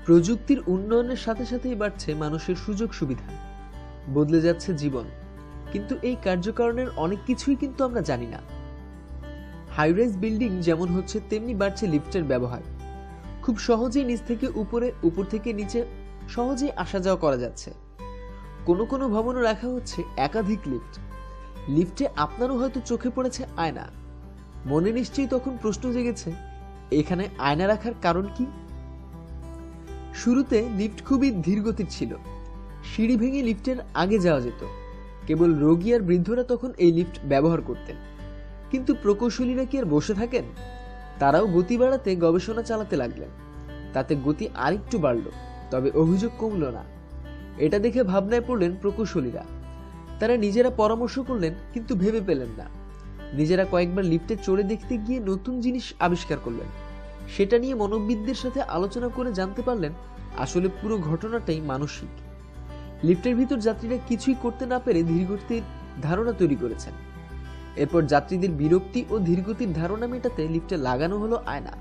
প্রযুক্তির উন্নয়নের সাথে সাথেই বাড়ছে মানুষের সুযোগ সুবিধা, বদলে যাচ্ছে জীবন। কিন্তু এই কার্যকারণের অনেক কিছুই কিন্তু আমরা জানি না। হাইরাইজ বিল্ডিং যেমন হচ্ছে, তেমনি বাড়ছে লিফটের ব্যবহার। খুব সহজেই নিচ থেকে উপরে, উপর থেকে নিচে সহজেই আসা যাওয়া করা যাচ্ছে। কোনো কোনো ভবনে রাখা হচ্ছে একাধিক লিফট। লিফটে আপনারও হয়তো চোখে পড়েছে আয়না। মনে নিশ্চয়ই তখন প্রশ্ন জেগেছে, এখানে আয়না রাখার কারণ কি? শুরুতে লিফট খুবই ধীরগতির ছিল। সিঁড়ি ভেঙে লিফটের আগে যাওয়া যেত। কেবল রোগী আর বৃদ্ধরা তখন এই লিফট ব্যবহার করতেন। কিন্তু প্রকৌশলীরা কি আর বসে থাকেন? তারাও গতি বাড়াতে গবেষণা চালাতে লাগলেন। তাতে গতি আরেকটু বাড়ল, তবে অভিযোগ কমল না। এটা দেখে ভাবনায় পড়লেন প্রকৌশলীরা। তারা নিজেরা পরামর্শ করলেন, কিন্তু ভেবে পেলেন না। নিজেরা কয়েকবার লিফটে চড়ে দেখতে গিয়ে নতুন জিনিস আবিষ্কার করলেন। সেটা নিয়ে মনোবিদদের সাথে আলোচনা করে জানতে পারলেন আসলে পুরো ঘটনাটাই মানসিক। লিফটের ভিতর যাত্রীরা কিছুই করতে না পেরে ধীরগতির ধারণা তৈরি করেছেন। এরপর যাত্রীদের বিরক্তি ও ধীরগতির ধারণা মেটাতে লিফটে লাগানো হলো আয়না।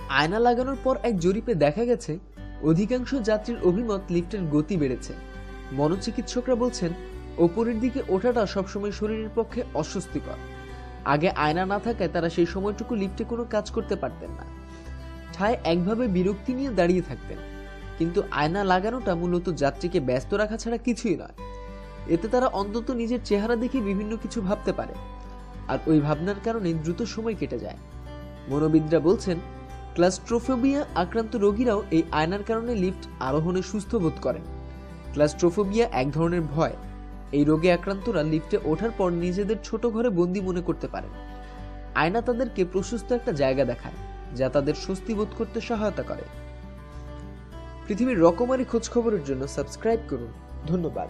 আয়না লাগানোর পর এক জরিপে দেখা গেছে, অধিকাংশ যাত্রীর অভিমত লিফটের গতি বেড়েছে। মনোচিকিৎসকরা বলছেন, ওপরের দিকে ওঠাটা সবসময় শরীরের পক্ষে অস্বস্তিকর। আগে আয়না না থাকায় তারা সেই সময়টুকু লিফটে কোনো কাজ করতে পারতেন না। ঠায় একভাবে বিরক্তি নিয়ে দাঁড়িয়ে থাকতেন। কিন্তু আয়না লাগানোটা মূলত যাত্রীকে ব্যস্ত রাখা ছাড়া কিছুই নয়। এতে তারা অন্তত নিজের চেহারা দেখে বিভিন্ন কিছু ভাবতে পারে, আর ওই ভাবনার কারণে দ্রুত সময় কেটে যায়। মনোবিদরা বলছেন, ক্লাস্ট্রোফোবিয়া আক্রান্ত রোগীরাও এই আয়নার কারণে লিফট আরোহণে সুস্থ বোধ করেন। ক্লাস্ট্রোফোবিয়া এক ধরনের ভয়। এই রোগে আক্রান্তরা লিফটে ওঠার পর নিজেদের ছোট ঘরে বন্দি মনে করতে পারেন। আয়না তাদেরকে প্রশস্ত একটা জায়গা দেখায়, যা তাদের স্বস্তি বোধ করতে সহায়তা করে। পৃথিবীর রকমারি খোঁজ খবরের জন্য সাবস্ক্রাইব করুন। ধন্যবাদ।